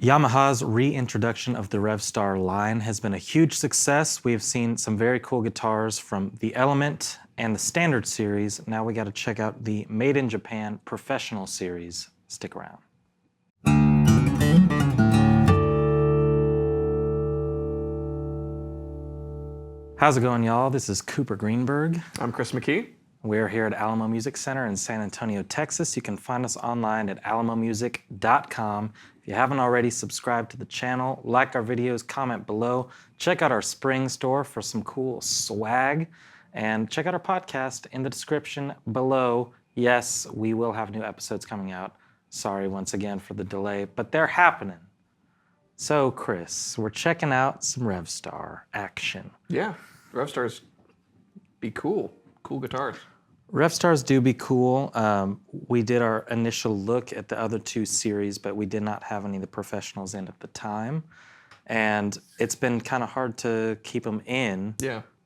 Yamaha's reintroduction of the Revstar line has been a huge success. We have seen some very cool guitars from the Element and the Standard series. Now we got to check out the Made in Japan Professional series. Stick around. How's it going, y'all? This is Cooper Greenberg. I'm Chris McKee. We're here at Alamo Music Center in San Antonio, Texas. You can find us online at alamomusic.com. If you haven't already, subscribe to the channel, like our videos, comment below. Check out our spring store for some cool swag. And check out our podcast in the description below. Yes, we will have new episodes coming out. Sorry once again for the delay, but they're happening. So, Chris, we're checking out some Revstar action. Yeah, Revstars be cool. Cool guitars. Revstars do be cool. We did our initial look at the other two series, but we did not have any of the professionals in at the time. And it's been kind of hard to keep them in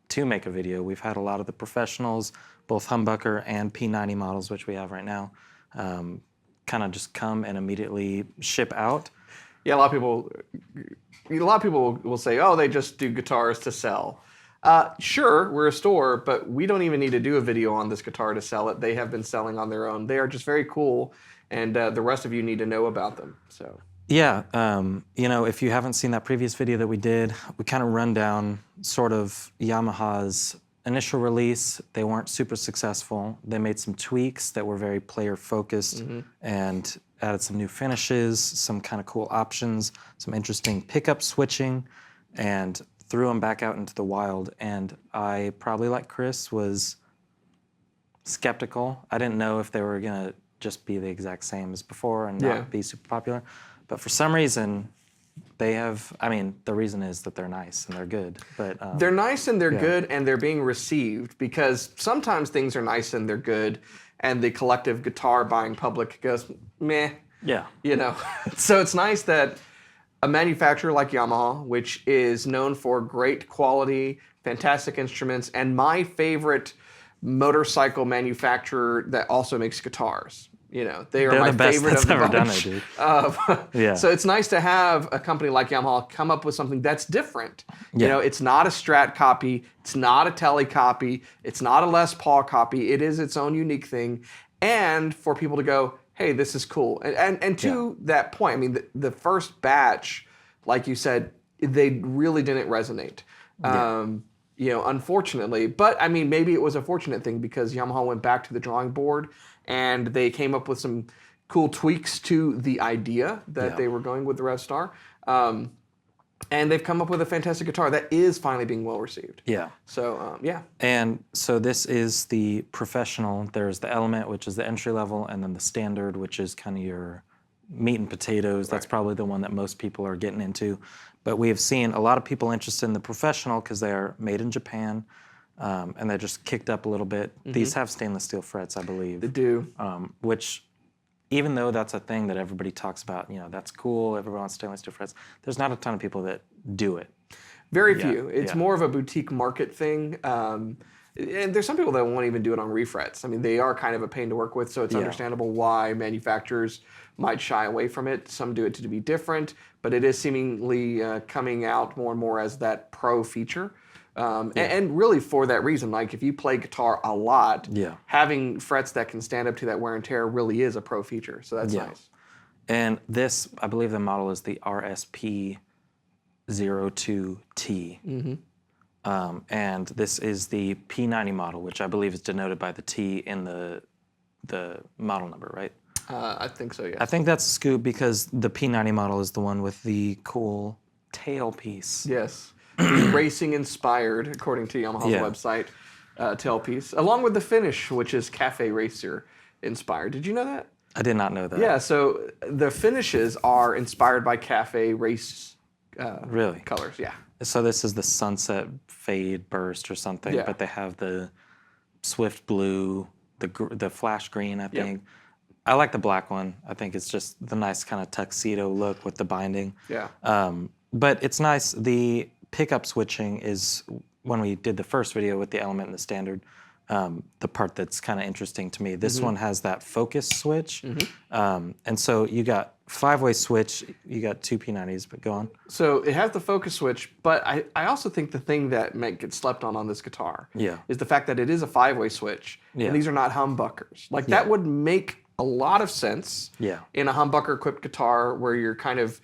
to make a video. We've had a lot of the professionals, both humbucker and P90 models, which we have right now, kind of just come and immediately ship out. Yeah, a lot of people will say, oh, they just do guitars to sell. Sure, we're a store, but we don't even need to do a video on this guitar to sell it. They have been selling on their own. They are just very cool, and the rest of you need to know about them. So yeah, you know, if you haven't seen that previous video that we did, we kind of run down sort of Yamaha's initial release. They weren't super successful. They made some tweaks that were very player focused and added some new finishes, some kind of cool options, some interesting pickup switching, and threw them back out into the wild. And I probably, like Chris, was skeptical. I didn't know if they were going to just be the exact same as before and not be super popular. But for some reason, they have, I mean, the reason is that they're nice and they're good. But they're nice and they're good, and they're being received, because sometimes things are nice and they're good, and the collective guitar buying public goes, meh. Yeah. You know, so it's nice that a manufacturer like Yamaha, which is known for great quality, fantastic instruments, and my favorite motorcycle manufacturer that also makes guitars. You know, they're my the best favorite that's of the ever bunch. Done it, dude. So it's nice to have a company like Yamaha come up with something that's different. Yeah. You know, it's not a Strat copy, it's not a Tele copy, it's not a Les Paul copy. It is its own unique thing, and for people to go, hey, this is cool. And to that point, I mean, the first batch, like you said, they really didn't resonate. You know, unfortunately. But, I mean, maybe it was a fortunate thing, because Yamaha went back to the drawing board and they came up with some cool tweaks to the idea that they were going with the Revstar. And they've come up with a fantastic guitar that is finally being well received. Yeah. So, yeah. And so this is the professional. There's the Element, which is the entry level, and then the Standard, which is kind of your meat and potatoes. That's probably the one that most people are getting into. But we have seen a lot of people interested in the professional because they are made in Japan, and they're just kicked up a little bit. These have stainless steel frets, I believe. They do. Which, even though that's a thing that everybody talks about, you know, that's cool, everyone wants stainless steel frets, there's not a ton of people that do it. Very few. It's more of a boutique market thing. And there's some people that won't even do it on refrets. I mean, they are kind of a pain to work with, so it's understandable why manufacturers might shy away from it. Some do it to be different, but it is seemingly coming out more and more as that pro feature. And really for that reason, like if you play guitar a lot, having frets that can stand up to that wear and tear really is a pro feature. So that's nice. And this, I believe the model is the RSP02T. And this is the P90 model, which I believe is denoted by the T in the model number, right? I think so, yeah. I think that's a scoop, because the P90 model is the one with the cool tailpiece. Yes. The racing inspired, according to Yamaha's website, tailpiece, along with the finish, which is Café Racer inspired. Did you know that? I did not know that. Yeah, so the finishes are inspired by Café Race colors. Yeah. So this is the Sunset Fade Burst or something, but they have the Swift Blue, the Flash Green, I think. I like the black one. I think it's just the nice kind of tuxedo look with the binding. Yeah. But it's nice. The pickup switching is, when we did the first video with the Element and the Standard, the part that's kind of interesting to me. This one has that focus switch. And so you got 5-way switch. You got 2 P90s, but go on. So it has the focus switch, but I also think the thing that gets slept on this guitar is the fact that it is a 5-way switch, and these are not humbuckers. Like that would make a lot of sense in a humbucker equipped guitar where you're kind of,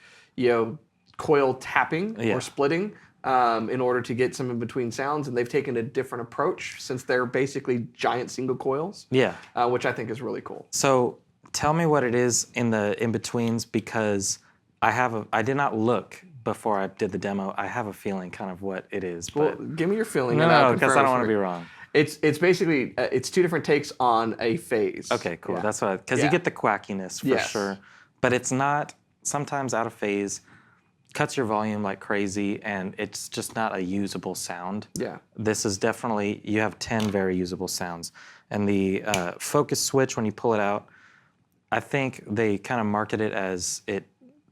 coil tapping or splitting in order to get some in between sounds, and they've taken a different approach since they're basically giant single coils. Which I think is really cool. So tell me what it is in the in-betweens, because I did not look before I did the demo. I have a feeling kind of what it is. But Well, give me your feeling. no, because I don't want to be wrong. It's basically it's 2 different takes on a phase. Okay, cool. That's what because you get the quackiness for sure, but it's not sometimes out of phase. Cuts your volume like crazy, and it's just not a usable sound. This is definitely, you have 10 very usable sounds. And the focus switch, when you pull it out, I think they kind of market it as it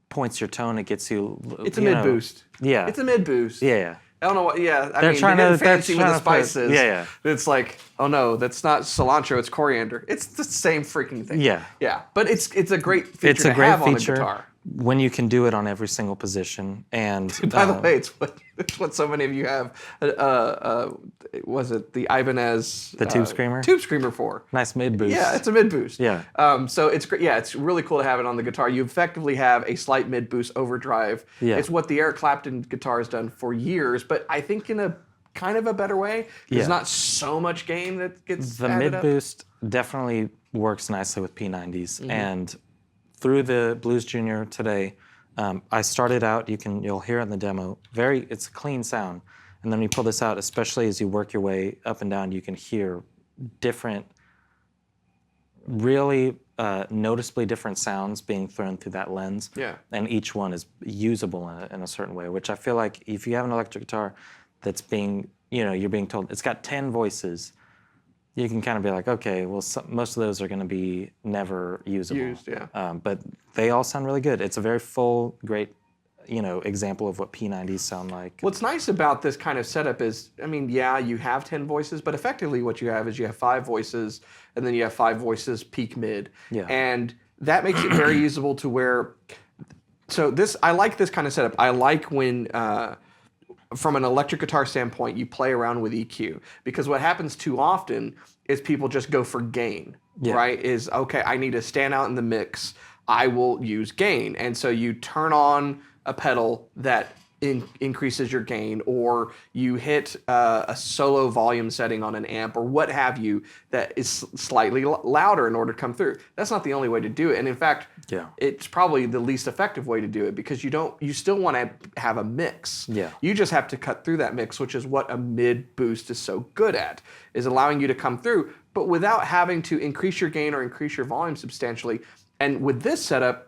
points your tone, it gets you. It's a mid boost. Yeah. It's a mid boost. Yeah. I don't know what. Yeah, I They're mean, trying they're to- getting fancy they're with the trying to put- spices. yeah. It's like, oh no, that's not cilantro. It's coriander. It's the same freaking thing. Yeah. Yeah, but it's a great feature It's a to great have on a feature guitar. when you can do it on every single position. And By the way, it's what so many of you have. Was it the Ibanez? The Tube Screamer? Tube Screamer 4. nice mid boost. Yeah, it's a mid boost. Yeah. So it's great. Yeah, it's really cool to have it on the guitar. You effectively have a slight mid boost overdrive. Yeah. It's what the Eric Clapton guitar has done for years, but I think in a kind of a better way. There's not so much gain that gets The added mid up. boost definitely works nicely with P90s, and through the Blues Junior today, I started out. You'll hear it in the demo. It's a clean sound, and then when you pull this out, especially as you work your way up and down, you can hear different, really noticeably different sounds being thrown through that lens. Yeah. And each one is usable in a certain way, which I feel like if you have an electric guitar that's you're being told it's got 10 voices, you can kind of be like, okay, well, most of those are going to be never usable. Used, yeah. But they all sound really good. It's a very full, great, example of what P90s sound like. What's nice about this kind of setup is, I mean, yeah, you have 10 voices, but effectively what you have is you have 5 voices, and then you have 5 voices peak mid. Yeah. And that makes it very usable to where, so I like this kind of setup. I like when, from an electric guitar standpoint, you play around with EQ, because what happens too often is people just go for gain, right? Is, okay, I need to stand out in the mix, I will use gain. And so you turn on a pedal that increases your gain, or you hit a solo volume setting on an amp or what have you that is slightly louder in order to come through. That's not the only way to do it. And in fact, it's probably the least effective way to do it, because you still want to have a mix. Yeah. You just have to cut through that mix, which is what a mid boost is so good at, is allowing you to come through, but without having to increase your gain or increase your volume substantially. And with this setup,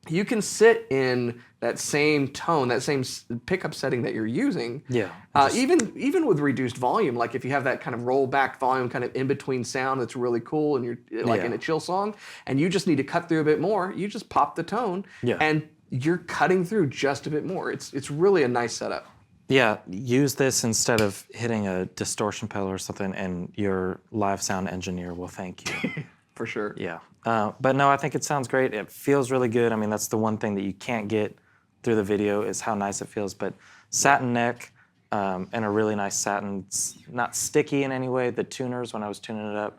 you can sit in that same tone, that same pickup setting that you're using. Yeah. Even with reduced volume, like if you have that kind of roll back volume, kind of in between sound that's really cool, and you're like in a chill song, and you just need to cut through a bit more, you just pop the tone, and you're cutting through just a bit more. It's really a nice setup. Yeah, use this instead of hitting a distortion pedal or something, and your live sound engineer will thank you. For sure. Yeah. But no, I think it sounds great. It feels really good. I mean, that's the one thing that you can't get through the video is how nice it feels. But satin neck and a really nice satin. It's not sticky in any way. The tuners, when I was tuning it up,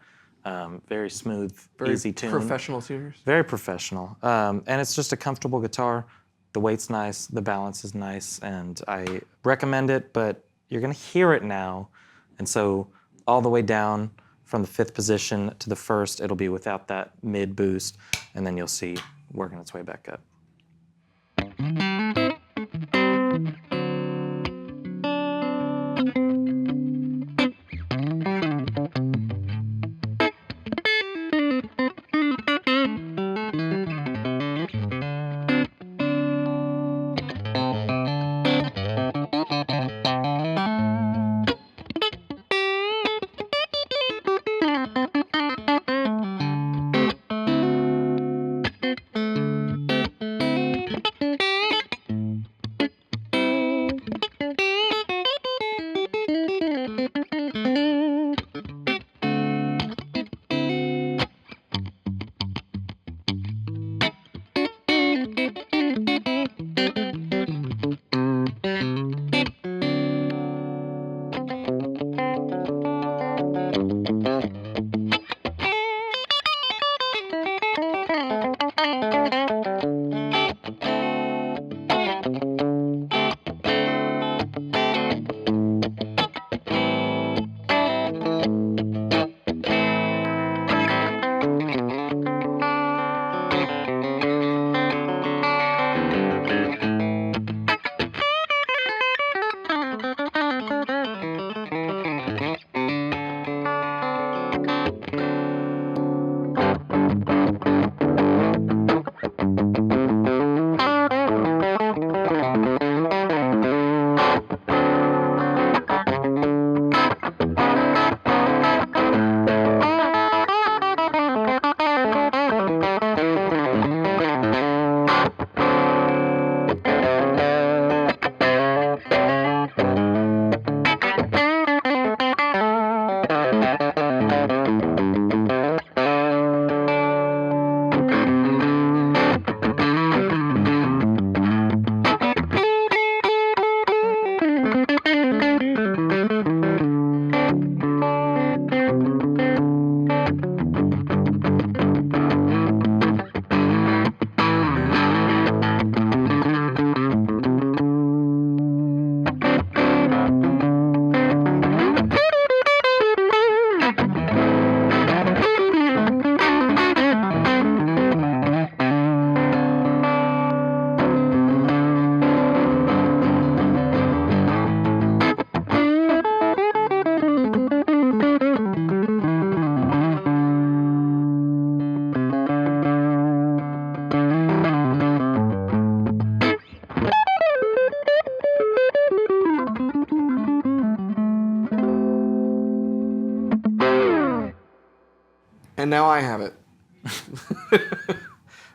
very smooth, easy tune. Professional tuners. Very professional. And it's just a comfortable guitar. The weight's nice. The balance is nice. And I recommend it, but you're going to hear it now. And so all the way down from the 5th position to the 1st, it'll be without that mid boost, and then you'll see working its way back up. And now I have it.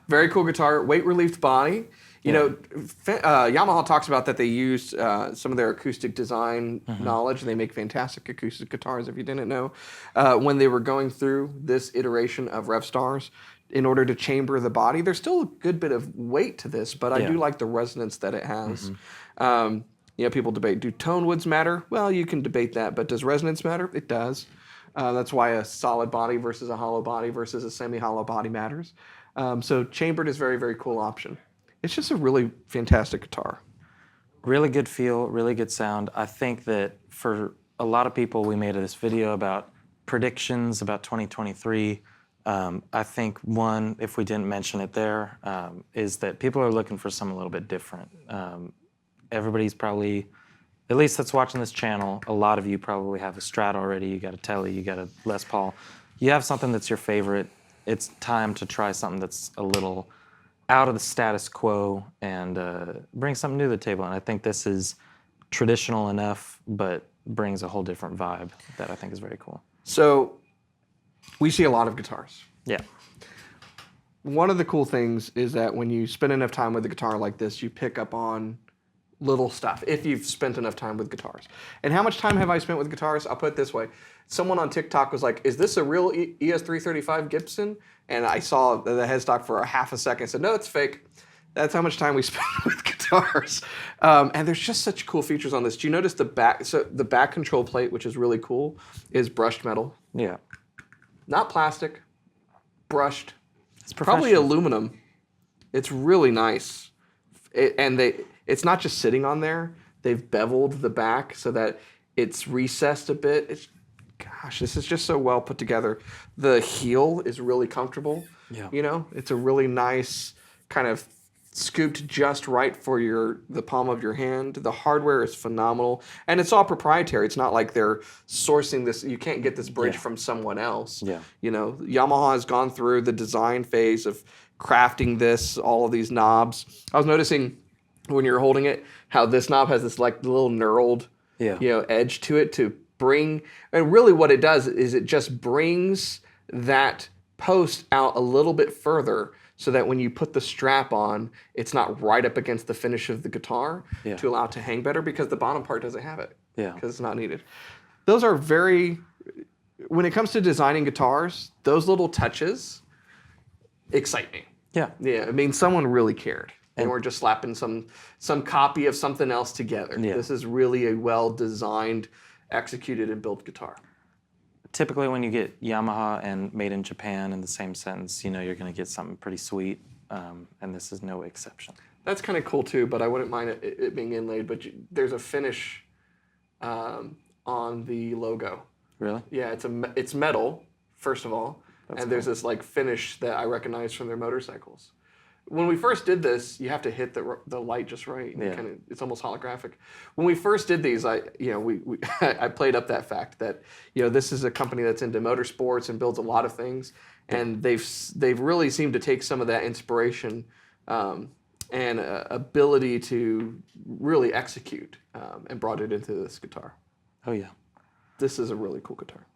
Very cool guitar, weight relieved body. You know, Yamaha talks about that they used some of their acoustic design knowledge, and they make fantastic acoustic guitars, if you didn't know, when they were going through this iteration of Revstars in order to chamber the body. There's still a good bit of weight to this, but I do like the resonance that it has. You know, people debate, do tone woods matter? Well, you can debate that, but does resonance matter? It does. That's why a solid body versus a hollow body versus a semi-hollow body matters. So chambered is a very, very cool option. It's just a really fantastic guitar. Really good feel, really good sound. I think that for a lot of people, we made this video about predictions about 2023. I think one, if we didn't mention it there, is that people are looking for something a little bit different. Everybody's probably, at least that's watching this channel, a lot of you probably have a Strat already, you got a Tele, you got a Les Paul. You have something that's your favorite. It's time to try something that's a little out of the status quo and bring something new to the table. And I think this is traditional enough, but brings a whole different vibe that I think is very cool. So we see a lot of guitars. Yeah. One of the cool things is that when you spend enough time with a guitar like this, you pick up on little stuff, if you've spent enough time with guitars. And how much time have I spent with guitars? I'll put it this way. Someone on TikTok was like, is this a real ES335 Gibson? And I saw the headstock for a half a second. I said, no, it's fake. That's how much time we spend with guitars. And there's just such cool features on this. Do you notice the back? So the back control plate, which is really cool, is brushed metal. Yeah. Not plastic, brushed. It's probably aluminum. It's really nice. It's not just sitting on there. They've beveled the back so that it's recessed a bit. Gosh, this is just so well put together. The heel is really comfortable. Yeah. You know, it's a really nice kind of scooped just right for the palm of your hand. The hardware is phenomenal, and it's all proprietary. It's not like they're sourcing this. You can't get this bridge from someone else. Yeah. You know, Yamaha has gone through the design phase of crafting this, all of these knobs. I was noticing when you're holding it, how this knob has this like little knurled, edge to it to bring, and really what it does is it just brings that post out a little bit further so that when you put the strap on, it's not right up against the finish of the guitar to allow it to hang better, because the bottom part doesn't have it because it's not needed. Those are when it comes to designing guitars, those little touches excite me. Yeah, I mean, someone really cared. And we're just slapping some copy of something else together. Yeah. This is really a well-designed, executed, and built guitar. Typically when you get Yamaha and made in Japan in the same sentence, you know you're going to get something pretty sweet, and this is no exception. That's kind of cool too, but I wouldn't mind it being inlaid, but there's a finish on the logo. Really? Yeah, it's metal, first of all, and there's this like finish that I recognize from their motorcycles. When we first did this, you have to hit the light just right. Yeah. It's almost holographic. When we first did these, I played up that fact that this is a company that's into motorsports and builds a lot of things, and they've really seemed to take some of that inspiration and ability to really execute and brought it into this guitar. Oh yeah, this is a really cool guitar.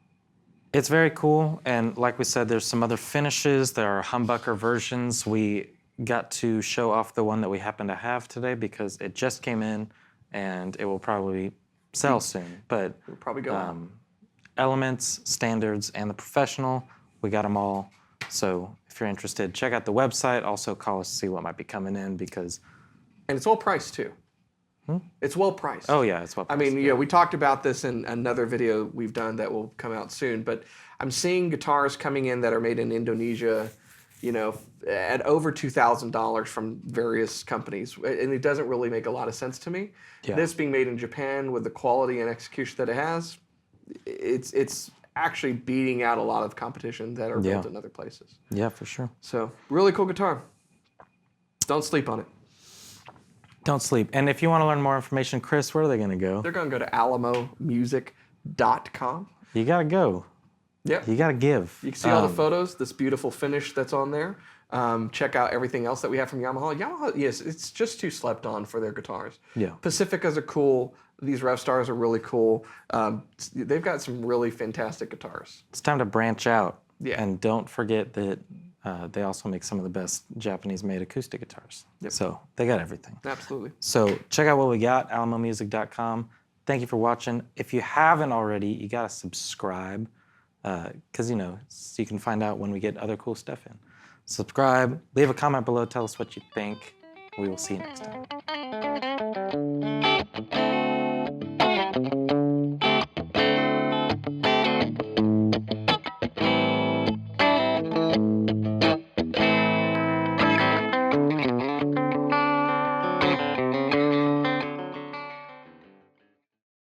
It's very cool, and like we said, there's some other finishes. There are humbucker versions. We got to show off the one that we happen to have today because it just came in and it will probably sell soon. But it'll probably go Elements, Standards, and the Professional, we got them all. So if you're interested, check out the website. Also call us to see what might be coming in because... And it's well priced too. It's well priced. Oh yeah, it's well priced. I mean, we talked about this in another video we've done that will come out soon, but I'm seeing guitars coming in that are made in Indonesia, at over $2,000 from various companies, and it doesn't really make a lot of sense to me. Yeah. This being made in Japan with the quality and execution that it has, it's actually beating out a lot of competition that are built in other places. Yeah, for sure. So, really cool guitar. Don't sleep on it. Don't sleep. And if you want to learn more information, Chris, where are they going to go? They're going to go to alamomusic.com. You got to go. Yeah. You got to give. You can see all the photos, this beautiful finish that's on there. Check out everything else that we have from Yamaha. Yamaha, yes, it's just too slept on for their guitars. Yeah. Pacificas are cool. These Revstars are really cool. They've got some really fantastic guitars. It's time to branch out. Yeah. And don't forget that they also make some of the best Japanese-made acoustic guitars. Yep. So they got everything. Absolutely. So check out what we got, alamomusic.com. Thank you for watching. If you haven't already, you gotta subscribe, because so you can find out when we get other cool stuff in. Subscribe, leave a comment below, tell us what you think. We will see you next time.